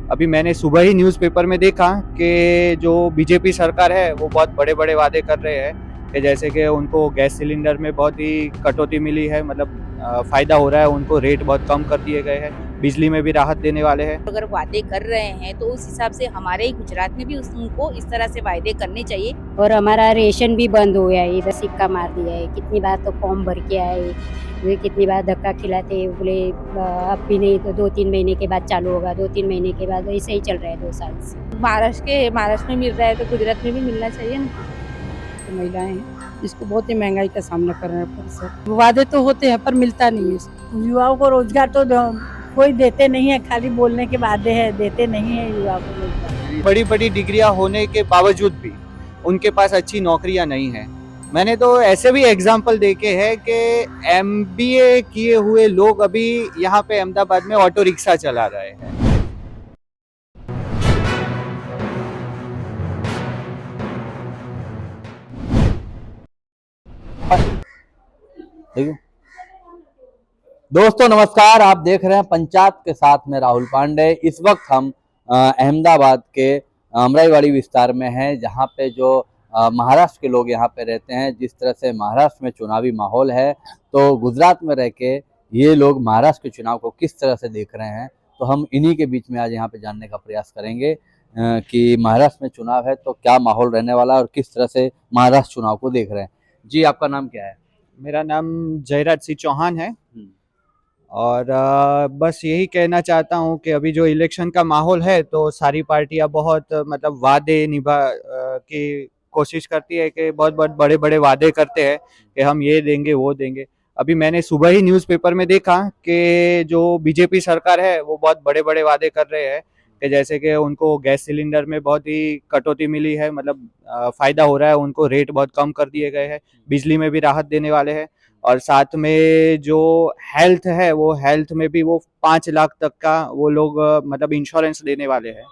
अभी मैंने सुबह ही न्यूज़पेपर में देखा कि जो बीजेपी सरकार है वो बहुत बड़े बड़े वादे कर रहे हैं कि जैसे कि उनको गैस सिलेंडर में बहुत ही कटौती मिली है, मतलब फ़ायदा हो रहा है, उनको रेट बहुत कम कर दिए गए हैं, बिजली में भी राहत देने वाले हैं। अगर वादे कर रहे हैं तो उस हिसाब से हमारे ही गुजरात में भी उनको इस तरह से वादे करने चाहिए। और हमारा रेशन भी बंद हो गया है, इधर सिक्का मार दिया है। कितनी बार तो फॉर्म भर के आए, वे कितनी बार धक्का खिलाते बोले अब भी नहीं तो 2-3 महीने के बाद चालू होगा, 2-3 महीने के बाद। ऐसे ही चल रहा है 2 साल से। महाराष्ट्र में मिल रहा है तो गुजरात में भी मिलना चाहिए ना। तो महिलाएं हैं जिसको बहुत ही महंगाई का सामना करना पड़ रहा है। वादे तो होते हैं पर मिलता नहीं है। युवाओं को रोजगार तो कोई देते नहीं है, खाली बोलने के वादे हैं, देते नहीं है युवाओं को रोजगार। बड़ी बड़ी डिग्रियां होने के बावजूद भी उनके पास अच्छी नौकरियां नहीं हैं। मैंने तो ऐसे भी एग्जाम्पल देखे हैं कि एमबीए किए हुए लोग अभी यहाँ पे अहमदाबाद में ऑटो रिक्शा चला रहे हैं। ठीक है दोस्तों, नमस्कार। आप देख रहे हैं पंचायत के साथ में राहुल पांडे। इस वक्त हम अहमदाबाद के अमराईवाड़ी विस्तार में हैं, जहां पे जो महाराष्ट्र के लोग यहां पे रहते हैं। जिस तरह से महाराष्ट्र में चुनावी माहौल है, तो गुजरात में रह के ये लोग महाराष्ट्र के चुनाव को किस तरह से देख रहे हैं, तो हम इन्हीं के बीच में आज यहाँ पे जानने का प्रयास करेंगे कि महाराष्ट्र में चुनाव है तो क्या माहौल रहने वाला है और किस तरह से महाराष्ट्र चुनाव को देख रहे हैं। जी, आपका नाम क्या है? मेरा नाम जयराज सिंह चौहान है और बस यही कहना चाहता हूँ कि अभी जो इलेक्शन का माहौल है तो सारी पार्टियां बहुत मतलब वादे निभा की कोशिश करती है कि बहुत बहुत बड़े बड़े वादे करते हैं कि हम ये देंगे वो देंगे। अभी मैंने सुबह ही न्यूज़पेपर में देखा कि जो बीजेपी सरकार है वो बहुत बड़े बड़े वादे कर रहे हैं कि जैसे कि उनको गैस सिलेंडर में बहुत ही कटौती मिली है, मतलब फ़ायदा हो रहा है, उनको रेट बहुत कम कर दिए गए हैं, बिजली में भी राहत देने वाले हैं। और साथ में जो हेल्थ है वो हेल्थ में भी वो 5 लाख तक का वो लोग मतलब इंश्योरेंस देने वाले हैं।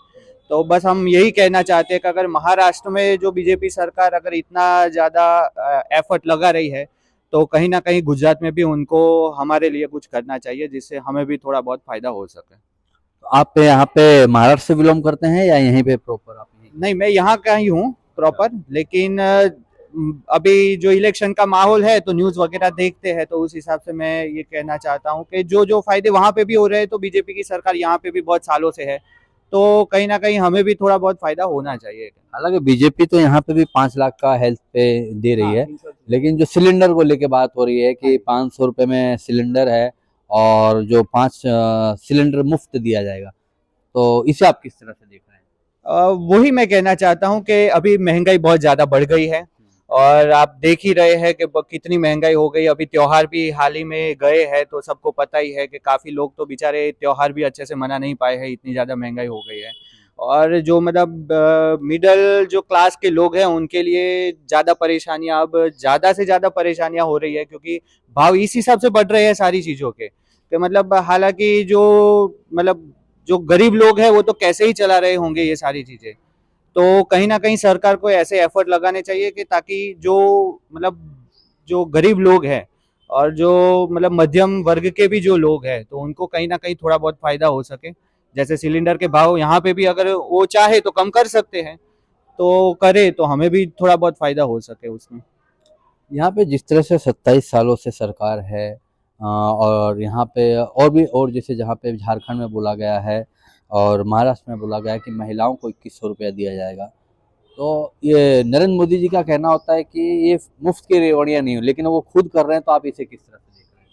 तो बस हम यही कहना चाहते हैं कि अगर महाराष्ट्र में जो बीजेपी सरकार अगर इतना ज़्यादा एफर्ट लगा रही है तो कहीं ना कहीं गुजरात में भी उनको हमारे लिए कुछ करना चाहिए, जिससे हमें भी थोड़ा बहुत फायदा हो सके। तो आप यहाँ पे महाराष्ट्र से बिलोंग करते हैं या यहीं पे प्रॉपर आप? नहीं, मैं यहाँ का ही हूँ प्रॉपर, लेकिन अभी जो इलेक्शन का माहौल है तो न्यूज़ वगैरह देखते हैं, तो उस हिसाब से मैं ये कहना चाहता हूँ कि जो जो फायदे वहाँ पे भी हो रहे हैं तो बीजेपी की सरकार यहाँ पे भी बहुत सालों से है, तो कहीं ना कहीं हमें भी थोड़ा बहुत फायदा होना चाहिए। हालांकि बीजेपी तो यहाँ पे भी 5 लाख का हेल्थ पे दे रही है, लेकिन जो सिलेंडर को लेके बात हो रही है कि 500 रुपये में सिलेंडर है और जो 5 सिलेंडर मुफ्त दिया जाएगा, तो इसे आप किस तरह से देख रहे हैं? वही मैं कहना चाहता हूँ कि अभी महंगाई बहुत ज़्यादा बढ़ गई है और आप देख ही रहे हैं कि कितनी महंगाई हो गई। अभी त्योहार भी हाल ही में गए हैं तो सबको पता ही है कि काफ़ी लोग तो बेचारे त्योहार भी अच्छे से मना नहीं पाए हैं, इतनी ज़्यादा महंगाई हो गई है। और जो मतलब मिडल जो क्लास के लोग हैं उनके लिए ज़्यादा परेशानियां, अब ज़्यादा से ज़्यादा परेशानियां हो रही है, क्योंकि भाव इस हिसाब से बढ़ रहे हैं सारी चीज़ों के कि मतलब हालांकि जो मतलब जो गरीब लोग हैं वो तो कैसे ही चला रहे होंगे ये सारी चीज़ें। तो कहीं ना कहीं सरकार को ऐसे एफर्ट लगाने चाहिए कि ताकि जो मतलब जो गरीब लोग हैं और जो मतलब मध्यम वर्ग के भी जो लोग हैं तो उनको कहीं ना कहीं थोड़ा बहुत फायदा हो सके। जैसे सिलेंडर के भाव यहाँ पे भी अगर वो चाहे तो कम कर सकते हैं, तो करे तो हमें भी थोड़ा बहुत फायदा हो सके उसमें। यहाँ पे जिस तरह से 27 सालों से सरकार है और यहाँ पे और भी, और जैसे जहाँ पे झारखंड में बोला गया है और महाराष्ट्र में बोला गया है कि महिलाओं को 2100 रुपया दिया जाएगा, तो ये नरेंद्र मोदी जी का कहना होता है कि ये मुफ्त की रेवड़ियाँ नहीं हो, लेकिन वो खुद कर रहे हैं, तो आप इसे किस तरह से देख रहे हैं?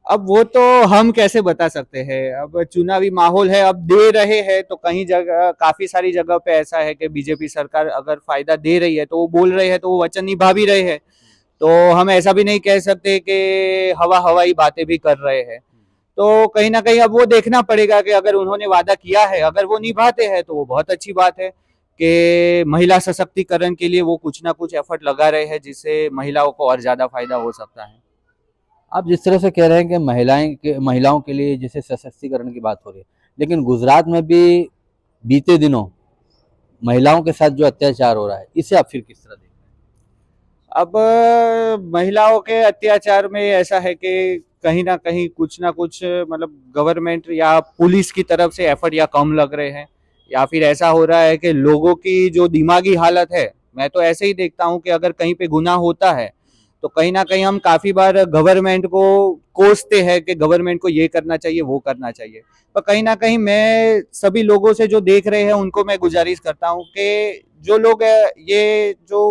अब वो तो हम कैसे बता सकते हैं, अब चुनावी माहौल है, अब दे रहे हैं तो कहीं जगह काफी सारी जगह पे ऐसा है कि बीजेपी सरकार अगर फायदा दे रही है तो वो बोल रहे हैं तो वो वचन निभा भी रहे हैं। तो हम ऐसा भी नहीं कह सकते कि हवाई बातें भी कर रहे हैं। तो कहीं ना कहीं अब वो देखना पड़ेगा कि अगर उन्होंने वादा किया है, अगर वो निभाते हैं तो वो बहुत अच्छी बात है कि महिला सशक्तिकरण के लिए वो कुछ ना कुछ एफर्ट लगा रहे हैं, जिससे महिलाओं को और ज्यादा फायदा हो सकता है। आप जिस तरह से कह रहे हैं कि महिलाओं के लिए जैसे सशक्तिकरण की बात हो रही है, लेकिन गुजरात में भी बीते दिनों महिलाओं के साथ जो अत्याचार हो रहा है, इसे आप फिर किस तरह देख रहे हैं? अब महिलाओं के अत्याचार में ऐसा है कि कहीं ना कहीं कुछ ना कुछ मतलब गवर्नमेंट या पुलिस की तरफ से एफर्ट या कम लग रहे हैं, या फिर ऐसा हो रहा है कि लोगों की जो दिमागी हालत है, मैं तो ऐसे ही देखता हूँ कि अगर कहीं पे गुनाह होता है तो कहीं ना कहीं हम काफी बार गवर्नमेंट को कोसते हैं कि गवर्नमेंट को ये करना चाहिए वो करना चाहिए। पर कहीं ना कहीं मैं सभी लोगों से जो देख रहे हैं उनको मैं गुजारिश करता हूँ कि जो लोग ये जो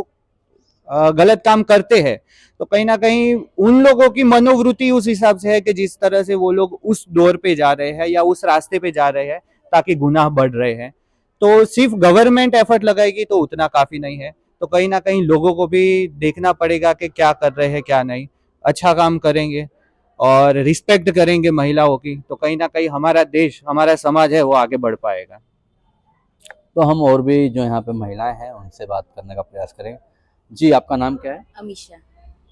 गलत काम करते हैं तो कहीं ना कहीं उन लोगों की मनोवृत्ति उस हिसाब से है कि जिस तरह से वो लोग उस दौर पे जा रहे हैं या उस रास्ते पे जा रहे हैं ताकि गुनाह बढ़ रहे हैं। तो सिर्फ गवर्नमेंट एफर्ट लगाएगी तो उतना काफी नहीं है, तो कहीं ना कहीं लोगों को भी देखना पड़ेगा कि क्या कर रहे हैं क्या नहीं। अच्छा काम करेंगे और रिस्पेक्ट करेंगे महिलाओं की तो कहीं ना कहीं हमारा देश हमारा समाज है वो आगे बढ़ पाएगा। तो हम और भी जो यहाँ पे महिलाएं हैं उनसे बात करने का प्रयास करेंगे। जी, आपका नाम क्या है? अमीषा।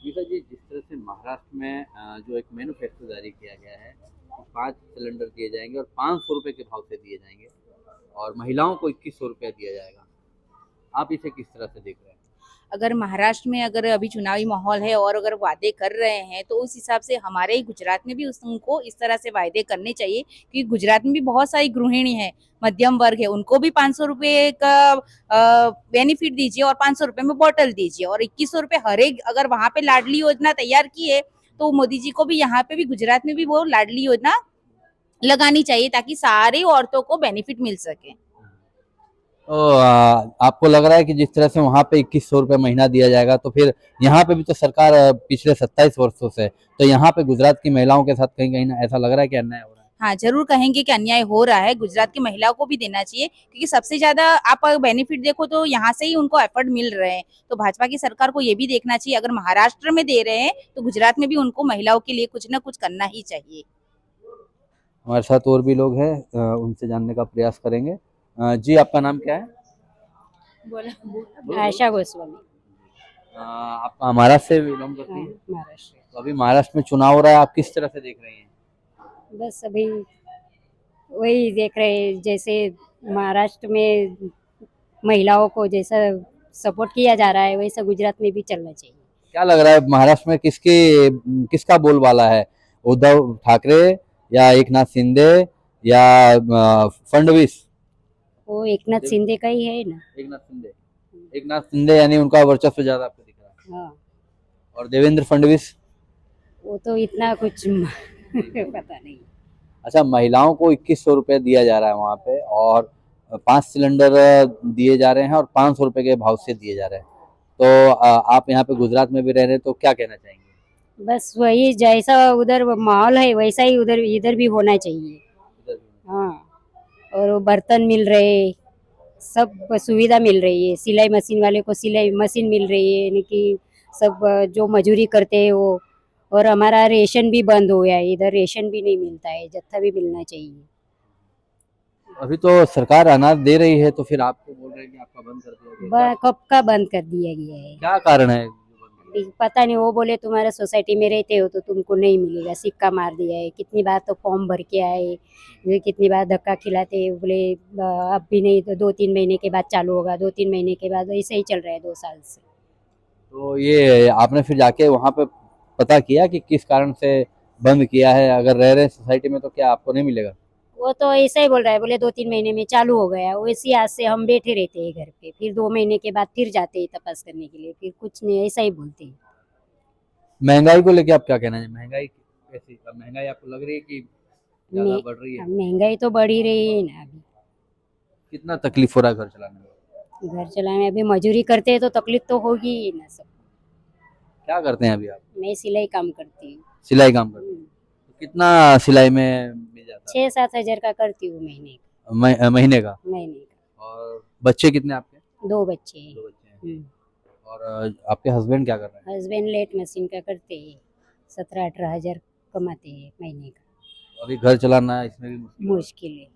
गीता जी, जिस तरह से महाराष्ट्र में जो एक मैन्युफैक्चर जारी किया गया है कि 5 सिलेंडर दिए जाएंगे और 500 रुपये के भाव से दिए जाएंगे और महिलाओं को 2100 रुपया दिया जाएगा, आप इसे किस तरह से देख रहे हैं? अगर महाराष्ट्र में अगर अभी चुनावी माहौल है और अगर वादे कर रहे हैं तो उस हिसाब से हमारे ही गुजरात में भी उनको इस तरह से वादे करने चाहिए, क्योंकि गुजरात में भी बहुत सारी गृहिणी है, मध्यम वर्ग है, उनको भी 500 रुपये का बेनिफिट दीजिए और 500 रुपये में बोतल दीजिए और 2100 रुपये हर एक, अगर वहां पे लाडली योजना तैयार की है तो मोदी जी को भी यहाँ पे भी गुजरात में भी वो लाडली योजना लगानी चाहिए ताकि सारी औरतों को बेनिफिट मिल सके। तो आपको लग रहा है कि जिस तरह से वहाँ पे 2100 रुपये महीना दिया जाएगा तो फिर यहाँ पे भी तो सरकार पिछले 27 वर्षों से, तो यहाँ पे गुजरात की महिलाओं के साथ कहीं कहीं ना ऐसा लग रहा है कि अन्याय हो रहा है? हाँ, जरूर कहेंगे कि अन्याय हो रहा है, गुजरात की महिलाओं को भी देना चाहिए क्योंकि सबसे ज्यादा आप बेनिफिट देखो तो यहाँ से ही उनको एफर्ट मिल रहे हैं। तो भाजपा की सरकार को ये भी देखना चाहिए, अगर महाराष्ट्र में दे रहे हैं तो गुजरात में भी उनको महिलाओं के लिए कुछ ना कुछ करना ही चाहिए। हमारे साथ और भी लोग हैं, उनसे जानने का प्रयास करेंगे। जी, आपका नाम क्या है? आशा गोस्वामी। आप महाराष्ट्र से बिलोंग करती हाँ, हैं? महाराष्ट्र। तो अभी महाराष्ट्र में चुनाव हो रहा है, आप किस तरह से देख रही हैं? बस अभी वही देख रहे हैं, जैसे महाराष्ट्र में महिलाओं को जैसा सपोर्ट किया जा रहा है वैसा गुजरात में भी चलना चाहिए। क्या लग रहा है महाराष्ट्र में किसका बोलबाला है? उद्धव ठाकरे या एकनाथ शिंदे या फडणवीस? वो एकनाथ शिंदे का ही है ना। एकनाथ शिंदे यानी उनका वर्चस्व ज्यादा आपको दिख रहा है? हाँ, और देवेंद्र फडणवीस? वो तो इतना कुछ पता नहीं। अच्छा, महिलाओं को 2100 रुपये दिया जा रहा है वहाँ पे और 5 सिलेंडर दिए जा रहे हैं और 500 रुपये के भाव से दिए जा रहे हैं। तो आप यहाँ पे गुजरात में भी रह रहे हैं तो क्या कहना चाहेंगे? बस वही जैसा उधर माहौल है वैसा ही उधर इधर भी होना चाहिए। हाँ, और वो बर्तन मिल रहे, सब सुविधा मिल रही है, सिलाई मशीन वाले को सिलाई मशीन मिल रही है, यानी कि सब जो मजूरी करते हैं वो। और हमारा रेशन भी बंद हो गया है, इधर रेशन भी नहीं मिलता है, जत्था भी मिलना चाहिए। अभी तो सरकार अनाज दे रही है तो फिर आपको बोल रहे हैं कि आपका बंद कर दिया गया है। कब का बंद कर दिया गया है? क्या कारण है? पता नहीं, वो बोले तुम्हारा सोसाइटी में रहते हो तो तुमको नहीं मिलेगा, सिक्का मार दिया है। कितनी बार तो फॉर्म भर के आए, कितनी बार धक्का खिलाते, बोले अब भी नहीं तो 2-3 महीने के बाद चालू होगा, 2-3 महीने के बाद, ऐसे ही चल रहा है 2 साल से। तो ये आपने फिर जाके वहाँ पे पता किया कि किस कारण से बंद किया है? अगर रह रहे सोसाइटी में तो क्या आपको नहीं मिलेगा? वो तो ऐसा ही बोल रहा है, बोले 2-3 महीने में चालू हो गया। वैसी आज से हम बैठे रहते हैं घर पे, फिर 2 महीने के बाद फिर जाते हैं तपास करने के लिए, फिर कुछ नहीं, ऐसा ही बोलते हैं। महंगाई को लेके आप क्या कहना है? महंगाई कैसी? अब महंगाई आपको लग रही है कि ज्यादा बढ़ रही है? महंगाई तो बढ़ ही रही है ना अभी। कितना तकलीफ हो रहा है घर चलाने में? घर चलाने अभी मजूरी करते हैं तो तकलीफ तो होगी ही ना सब। क्या करते हैं अभी आप? मैं सिलाई काम करती हूँ। सिलाई काम करते हैं? तो कितना सिलाई में मिल जाता है? 6-7 हजार का करती हूँ महीने का। महीने का? महीने का। और बच्चे कितने आपके? 2 बच्चे हैं। 2 बच्चे हैं। और आपके हस्बैंड क्या कर रहे हैं? हस्बैंड लेट मशीन का करते हैं, 17-18 हजार कमाते हैं महीने का। अभी घर चलाना इसमें भी मुश्किल है,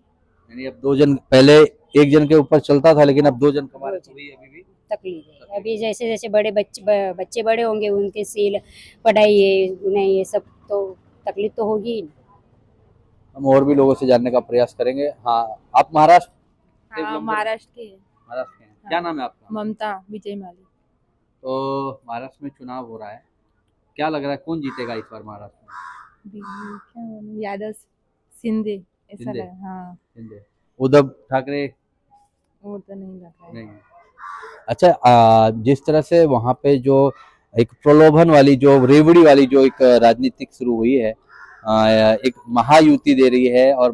यानी अब 2 जन, पहले 1 जन के ऊपर चलता था लेकिन अब 2 जन कमा रहे, तो वही अभी भी तकलीफ है। अभी जैसे जैसे बड़े बच्चे बड़े होंगे, उनके सिल पढ़ाई है, उन्हें ये सब तो तकलीफ तो होगी ही। हम और भी लोगों से जानने का प्रयास करेंगे। हाँ, आप महाराष्ट्र से हाँ, belong महाराष्ट्र के हैं। महाराष्ट्र के हैं? क्या नाम है आपका? ममता विजय माली। तो महाराष्ट्र में चुनाव हो रहा है, क्या लग रहा है कौन जीतेगा इस बार महाराष्ट्र में? यादव शिंदे ऐसा शिंदे। लगा, हाँ उद्धव ठाकरे वो तो नहीं लगा है। नहीं। अच्छा, जिस तरह से वहाँ पे जो एक प्रलोभन वाली जो रेवड़ी वाली जो एक राजनीतिक शुरू हुई है, एक महायुति दे रही है और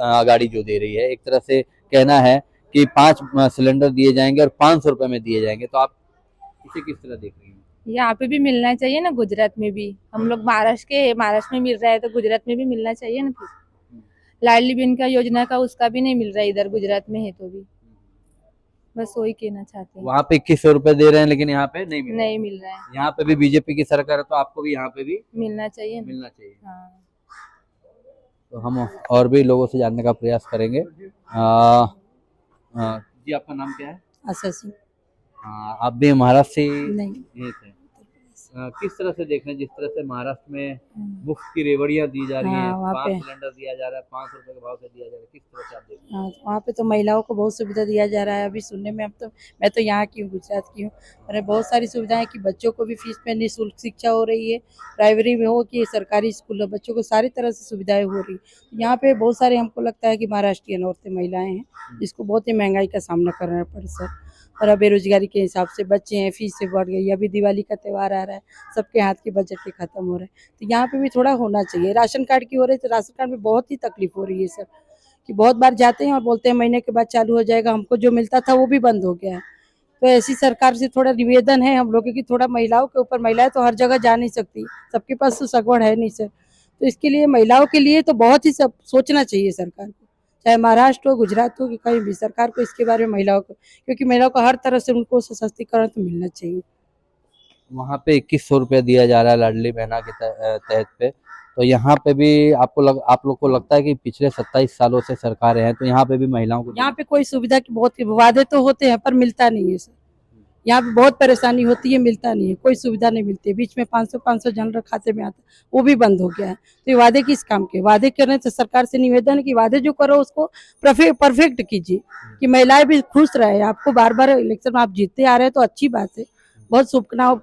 आगाड़ी जो दे रही है, एक तरह से कहना है कि 5 सिलेंडर दिए जाएंगे और 500 रुपए में दिए जाएंगे, तो आप इसे किस तरह देख रही हैं? यहाँ पे भी मिलना चाहिए ना, गुजरात में भी हम लोग महाराष्ट्र में मिल रहा है तो गुजरात में भी मिलना चाहिए ना। फिर लाडली बहन का योजना का उसका भी नहीं मिल रहा है इधर गुजरात में है तो भी, बस वही कहना चाहते हैं। वहाँ पे 2100 रुपए दे रहे हैं लेकिन यहाँ पे नहीं मिल रहा है, यहाँ पे भी बीजेपी की सरकार है तो आपको भी यहाँ पे भी मिलना चाहिए ना। मिलना चाहिए। हाँ। तो हम और भी लोगों से जानने का प्रयास करेंगे। जी, आपका नाम क्या है? अच्छा सी आप भी महाराष्ट्र से नहीं, यहीं से? किस तरह से देख रहे हैं जिस तरह से महाराष्ट्र में मुफ्त की रेवड़ियां दी जा रही हैं, हाँ, वहाँ 5 पे सिलेंडर दिया जा रहा है, 500 रुपए के भाव से दिया जा रहा है, किस तरह से आप देख रहे हैं? हाँ, वहाँ पे तो महिलाओं को बहुत सुविधा दिया जा रहा है। अभी सुनने में, अब तो मैं तो यहाँ की हूँ, गुजरात की हूँ, और बहुत सारी सुविधाएं कि बच्चों को भी फीस में निःशुल्क शिक्षा हो रही है, प्राइमरी में हो कि सरकारी स्कूल में, बच्चों को सारी तरह से सुविधाएं हो रही है। यहाँ पे बहुत सारे हमको लगता है कि महाराष्ट्रीयन औरतें महिलाएं हैं जिसको बहुत ही महंगाई का सामना करना पड़ सर, और अब बेरोजगारी के हिसाब से बच्चे हैं, फीस से बढ़ गई, अभी दिवाली का त्यौहार आ रहा है, सबके हाथ के बजट के खत्म हो रहे हैं, तो यहाँ पे भी थोड़ा होना चाहिए। राशन कार्ड की हो रही है तो राशन कार्ड में बहुत ही तकलीफ हो रही है सर, कि बहुत बार जाते हैं और बोलते हैं महीने के बाद चालू हो जाएगा, हमको जो मिलता था वो भी बंद हो गया है। तो ऐसी सरकार से थोड़ा निवेदन है हम लोगों की, थोड़ा महिलाओं के ऊपर, महिलाएं तो हर जगह जा नहीं सकती, सबके पास तो सगवड़ है नहीं सर, तो इसके लिए महिलाओं के लिए तो बहुत ही सब सोचना चाहिए सरकार को, चाहे महाराष्ट्र हो, गुजरात हो, कि कहीं भी सरकार को इसके बारे में महिलाओं को, क्योंकि महिलाओं को हर तरह से उनको सशक्तिकरण तो मिलना चाहिए। वहाँ पे 2100 रुपया दिया जा रहा है लाडली बहना के तहत पे, तो यहाँ पे भी आप लोग को लगता है कि पिछले 27 सालों से सरकारें हैं तो यहाँ पे भी महिलाओं को यहाँ पे कोई सुविधा की बहुत वादे तो होते हैं पर मिलता नहीं है सर, यहाँ पे बहुत परेशानी होती है, मिलता नहीं है, कोई सुविधा नहीं मिलती है। बीच में 500 जनरल खाते में आता, वो भी बंद हो गया है, तो ये वादे किस काम के? वादे करने से सरकार से निवेदन है कि वादे जो करो उसको परफेक्ट कीजिए, कि महिलाएं भी खुश रहे। आपको बार बार इलेक्शन में आप जीतते आ रहे हैं तो अच्छी बात है, बहुत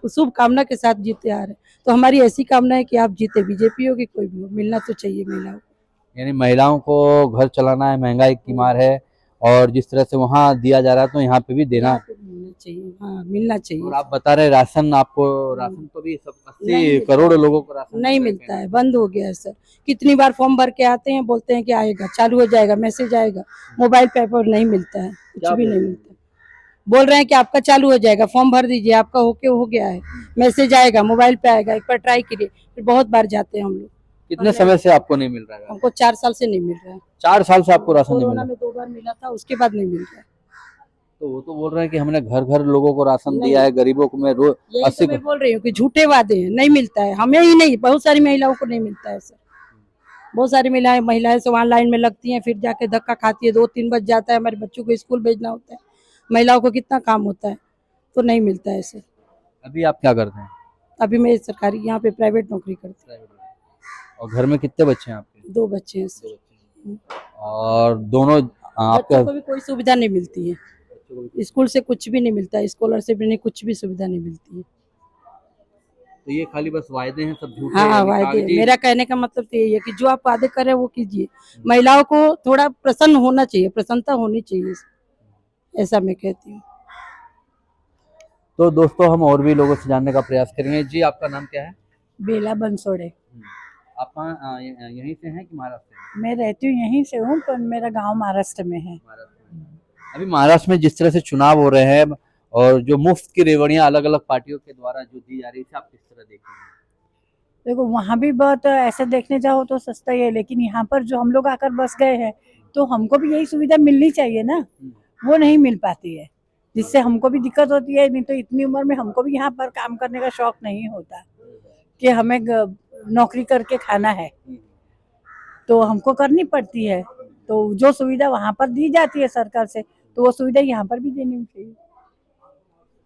शुभकामना के साथ जीते आ रहे हैं, तो हमारी ऐसी कामना है कि आप जीते, बीजेपी हो कि कोई भी हो, मिलना तो चाहिए महिलाओं को। यानी महिलाओं को घर चलाना है, महंगाई की मार है, और जिस तरह से वहाँ दिया जा रहा है तो यहाँ पे भी देना मिलना चाहिए, हाँ मिलना चाहिए। और आप बता रहे राशन, आपको राशन तो भी सब 80 नहीं करोड़ लोगों को राशन नहीं मिलता है, बंद हो गया है सर। कितनी बार फॉर्म भर के आते हैं, बोलते हैं कि आएगा, चालू हो जाएगा, मैसेज आएगा, मोबाइल पेपर नहीं मिलता है, कुछ भी नहीं मिलता। बोल रहे हैं कि आपका चालू हो जाएगा, फॉर्म भर दीजिए, आपका हो गया है, मैसेज आएगा, मोबाइल पे आएगा, एक बार ट्राई करिए। फिर बहुत बार जाते हैं हम लोग। कितने समय से आपको नहीं मिल रहा है? हमको 4 साल से नहीं मिल रहा है। 4 साल से आपको राशन नहीं मिल कोरोना रहा? में 2 बार मिला था, उसके बाद नहीं मिल रहा है। तो वो तो बोल रहे हैं कि हमने घर घर लोगों को राशन नहीं। दिया है, गरीबों को मैं यही 80 तो मैं बोल रही हूँ कि झूठे वादे हैं, नहीं मिलता है, हमें ही नहीं, बहुत सारी महिलाओं को नहीं मिलता है सर। बहुत सारी महिलाएं से वहाँ लाइन में लगती हैं, फिर जाके धक्का खाती है, 2-3 बज जाता है, हमारे बच्चों को स्कूल भेजना होता है, महिलाओं को कितना काम होता है, तो नहीं मिलता है सर। अभी आप क्या करते हैं? अभी मैं सरकारी यहाँ पे प्राइवेट नौकरी करती और घर में कितने बच्चे हैं आपके? हूँ, 2 बच्चे हैं सर। और दोनों आपका बच्चों को भी कोई सुविधा नहीं मिलती है, स्कूल से कुछ भी नहीं मिलता है, स्कॉलरशिप भी नहीं, कुछ भी सुविधा नहीं मिलती है। तो ये खाली बस वायदे हैं, सब झूठे हाँ यानी वादे, कागजी? मेरा कहने का मतलब तो यही है कि जो आप वादे कर रहे हैं वो कीजिए, महिलाओं को थोड़ा प्रसन्न होना चाहिए, प्रसन्नता होनी चाहिए, ऐसा मैं कहती हूँ। तो दोस्तों, हम और भी लोगों से जानने का प्रयास करेंगे। जी, आपका नाम क्या है? बेला बंसोड़े। आप कहाँ यहीं से हैं कि महाराष्ट्र से? मैं रहती हूँ यहीं से हूँ, पर मेरा गांव महाराष्ट्र में है। महाराष्ट्र में। अभी महाराष्ट्र में जिस तरह से चुनाव हो रहे हैं और जो मुफ्त की रेवड़ियां अलग अलग पार्टियों के द्वारा जो दी जा रही है, आप किस तरह देखते हैं? देखो, वहाँ भी बहुत ऐसे देखने जाओ तो सस्ता ही है, लेकिन यहाँ पर जो हम लोग आकर बस गए हैं तो हमको भी यही सुविधा मिलनी चाहिए ना, वो नहीं मिल पाती है, जिससे हमको भी दिक्कत होती है। नहीं तो इतनी उम्र में हमको भी यहाँ पर काम करने का शौक नहीं होता कि हमें नौकरी करके खाना है, तो हमको करनी पड़ती है। तो जो सुविधा वहाँ पर दी जाती है सरकार से, तो वो सुविधा यहाँ पर भी देनी चाहिए।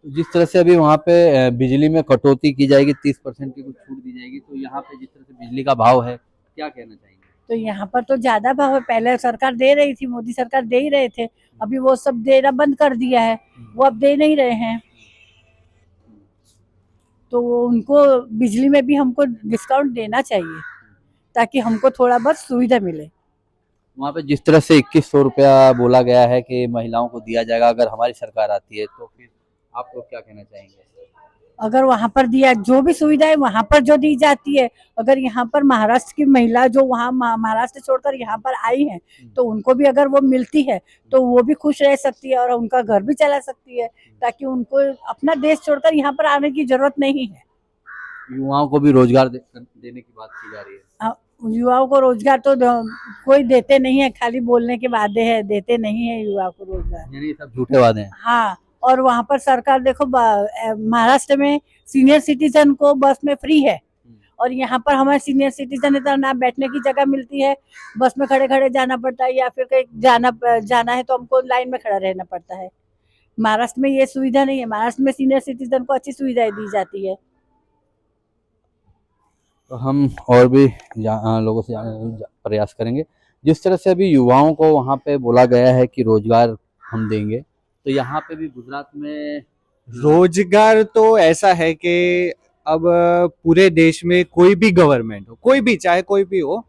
जिस तरह से अभी वहाँ पे बिजली में कटौती की जाएगी, 30% की कुछ छूट दी जाएगी, तो यहाँ पे जिस तरह से बिजली का भाव है, क्या कहना चाहेंगे? तो यहाँ पर तो ज्यादा भाव है, पहले सरकार दे रही थी, मोदी सरकार दे ही रहे थे, अभी वो सब देना बंद कर दिया है, वो अब दे नहीं रहे हैं, तो उनको बिजली में भी हमको डिस्काउंट देना चाहिए। ताकि हमको थोड़ा बहुत सुविधा मिले। वहाँ पे जिस तरह से 2100 रुपया बोला गया है कि महिलाओं को दिया जाएगा अगर हमारी सरकार आती है, तो फिर आप लोग क्या कहना चाहेंगे? अगर वहां पर दिया जो भी सुविधा है वहां पर जो दी जाती है, अगर यहाँ पर महाराष्ट्र की महिला जो वहाँ महाराष्ट्र छोड़कर यहाँ पर आई है तो उनको भी अगर वो मिलती है तो वो भी खुश रह सकती है और उनका घर भी चला सकती है, ताकि उनको अपना देश छोड़कर यहाँ पर आने की जरूरत नहीं है। युवाओं को भी रोजगार देने की बात की जा रही है। युवाओं को रोजगार तो कोई देते नहीं है, खाली बोलने के वादे हैं, देते नहीं है युवाओं को रोजगार। यानी सब झूठे वादे हैं। हाँ, और वहाँ पर सरकार देखो महाराष्ट्र में सीनियर सिटीजन को बस में फ्री है और यहाँ पर हमारे सीनियर सिटीजन है तो ना बैठने की जगह मिलती है, बस में खड़े खड़े जाना पड़ता है, या फिर कहीं जाना है तो हमको लाइन में खड़ा रहना पड़ता है। महाराष्ट्र में ये सुविधा नहीं है। महाराष्ट्र में सीनियर सिटीजन को अच्छी सुविधाएं दी जाती है। तो हम और भी लोगों से जानने प्रयास करेंगे। जिस तरह से अभी युवाओं को वहाँ पे बोला गया है कि रोजगार हम देंगे, तो यहाँ पे भी गुजरात में रोजगार तो ऐसा है कि अब पूरे देश में कोई भी गवर्नमेंट हो, कोई भी चाहे कोई भी हो,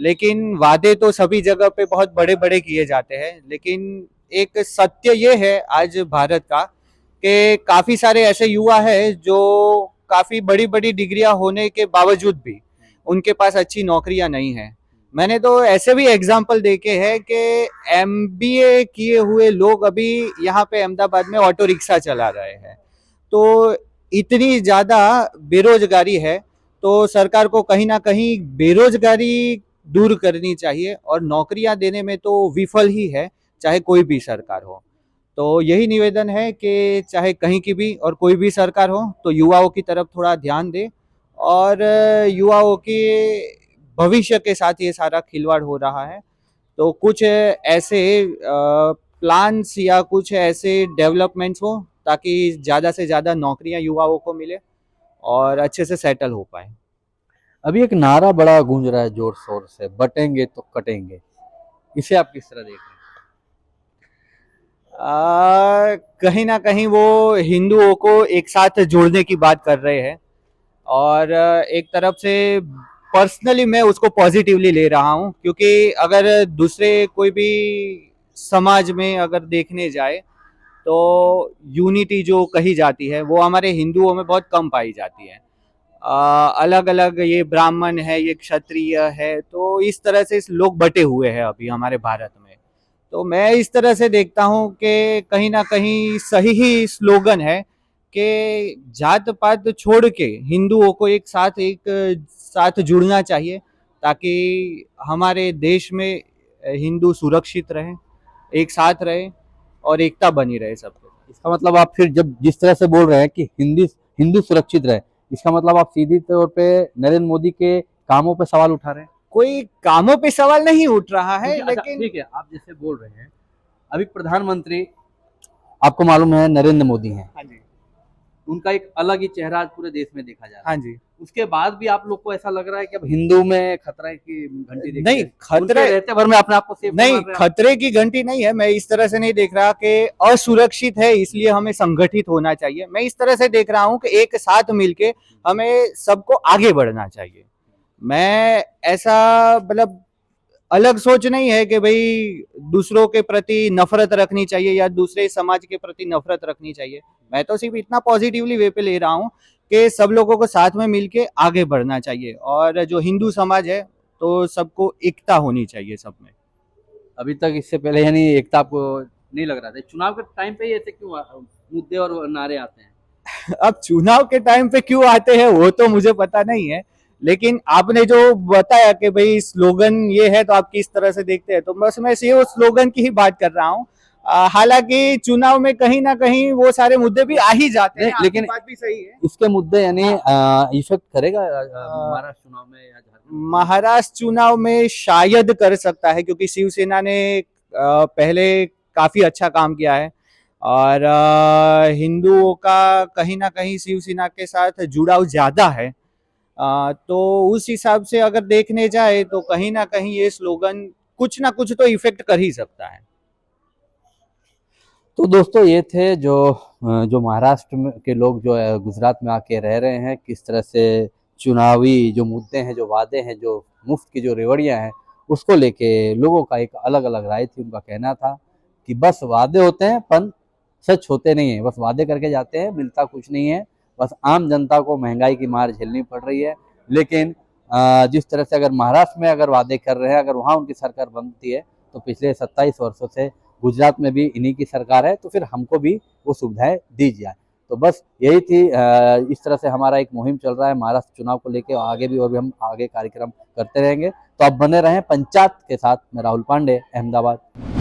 लेकिन वादे तो सभी जगह पे बहुत बड़े बड़े किए जाते हैं। लेकिन एक सत्य ये है आज भारत का कि काफी सारे ऐसे युवा है जो काफी बड़ी बड़ी डिग्रियां होने के बावजूद भी उनके पास अच्छी नौकरियां नहीं है। मैंने तो ऐसे भी एग्जाम्पल देखे हैं कि MBA किए हुए लोग अभी यहाँ पे अहमदाबाद में ऑटो रिक्शा चला रहे हैं। तो इतनी ज़्यादा बेरोजगारी है, तो सरकार को कहीं ना कहीं बेरोजगारी दूर करनी चाहिए और नौकरियां देने में तो विफल ही है, चाहे कोई भी सरकार हो। तो यही निवेदन है कि चाहे कहीं की भी और कोई भी सरकार हो तो युवाओं की तरफ थोड़ा ध्यान दे और युवाओं के भविष्य के साथ ये सारा खिलवाड़ हो रहा है। तो कुछ ऐसे प्लान्स या कुछ ऐसे डेवलपमेंट्स हो ताकि ज़्यादा से ज़्यादा नौकरियां युवाओं को मिले और अच्छे से सेटल हो पाए। अभी एक नारा बड़ा गूंज रहा है जोर शोर से, बटेंगे तो कटेंगे। इसे आप किस तरह देख रहे हैं? कहीं ना कहीं वो हिंदुओं को एक साथ जोड़ने की बात कर रहे हैं और एक तरफ से पर्सनली मैं उसको पॉजिटिवली ले रहा हूँ, क्योंकि अगर दूसरे कोई भी समाज में अगर देखने जाए तो यूनिटी जो कही जाती है वो हमारे हिंदुओं में बहुत कम पाई जाती है। अलग अलग ये ब्राह्मण है, ये क्षत्रिय है, तो इस तरह से लोग बटे हुए हैं अभी हमारे भारत में। तो मैं इस तरह से देखता हूँ कि कहीं ना कहीं सही ही स्लोगन है कि जात पात छोड़ के हिंदुओं को एक साथ जुड़ना चाहिए ताकि हमारे देश में हिंदू सुरक्षित रहे, एक साथ रहे और एकता बनी रहे सबके। इसका मतलब आप फिर जब जिस तरह से बोल रहे हैं कि हिंदू सुरक्षित रहे, इसका मतलब आप सीधी तौर पे नरेंद्र मोदी के कामों पे सवाल उठा रहे हैं? कोई कामों पे सवाल नहीं उठ रहा है, लेकिन ठीक है, आप जैसे बोल रहे हैं अभी प्रधानमंत्री आपको मालूम है नरेंद्र मोदी हैं। हाँ जी, उनका एक अलग ही चेहरा आज पूरे देश में देखा जा रहा है। हाँ जी। उसके बाद भी आप लोग को ऐसा लग रहा है कि अब हिंदू में खतरे की घंटी दिख रही नहीं, है? उनके खतरे रहते भर में अपने आप को सेफ नहीं, मान रहे हैं आप? खतरे की घंटी नहीं है। मैं इस तरह से नहीं देख रहा कि असुरक्षित है इसलिए हमें संगठित होना चाहिए। मैं इस तरह से देख रहा हूँ कि एक साथ मिलके हमें सबको आगे बढ़ना चाहिए। मैं ऐसा मतलब अलग सोच नहीं है कि भाई दूसरों के प्रति नफरत रखनी चाहिए या दूसरे समाज के प्रति नफरत रखनी चाहिए। मैं तो सिर्फ इतना पॉजिटिवली वे पे ले रहा हूँ कि सब लोगों को साथ में मिलके आगे बढ़ना चाहिए और जो हिंदू समाज है तो सबको एकता होनी चाहिए सब में। अभी तक इससे पहले यानी एकता आपको नहीं लग रहा था? चुनाव के टाइम पे ही ऐसे क्यों मुद्दे और नारे आते हैं? अब चुनाव के टाइम पे क्यों आते हैं वो तो मुझे पता नहीं है, लेकिन आपने जो बताया कि भाई स्लोगन ये है तो आप किस तरह से देखते हैं, तो बस मैं वो स्लोगन की ही बात कर रहा हूँ। हालांकि चुनाव में कहीं ना कहीं वो सारे मुद्दे भी आ ही जाते हैं, लेकिन बात भी सही है। इसके मुद्दे यानी इफेक्ट करेगा महाराष्ट्र चुनाव में या झारखंड? महाराष्ट्र चुनाव में शायद कर सकता है, क्योंकि शिवसेना ने पहले काफी अच्छा काम किया है और हिंदुओं का कहीं ना कहीं शिवसेना के साथ जुड़ाव ज्यादा है। तो उस हिसाब से अगर देखने जाए तो कहीं ना कहीं ये स्लोगन कुछ ना कुछ तो इफेक्ट कर ही सकता है। तो दोस्तों ये थे जो महाराष्ट्र में के लोग जो गुजरात में आके रह रहे हैं, किस तरह से चुनावी जो मुद्दे हैं, जो वादे हैं, जो मुफ्त की जो रेवड़ियाँ हैं उसको लेके लोगों का एक अलग अलग राय थी। उनका कहना था कि बस वादे होते हैं पर सच होते नहीं है, बस वादे करके जाते हैं, मिलता कुछ नहीं है। बस आम जनता को महंगाई की मार झेलनी पड़ रही है। लेकिन जिस तरह से अगर महाराष्ट्र में अगर वादे कर रहे हैं, अगर वहाँ उनकी सरकार बनती है तो पिछले 27 वर्षों से गुजरात में भी इन्हीं की सरकार है, तो फिर हमको भी वो सुविधाएं दी जाए। तो बस यही थी, इस तरह से हमारा एक मुहिम चल रहा है महाराष्ट्र चुनाव को लेके, आगे भी और भी हम आगे कार्यक्रम करते रहेंगे। तो आप बने रहें पंचायत के साथ। मैं राहुल पांडे, अहमदाबाद।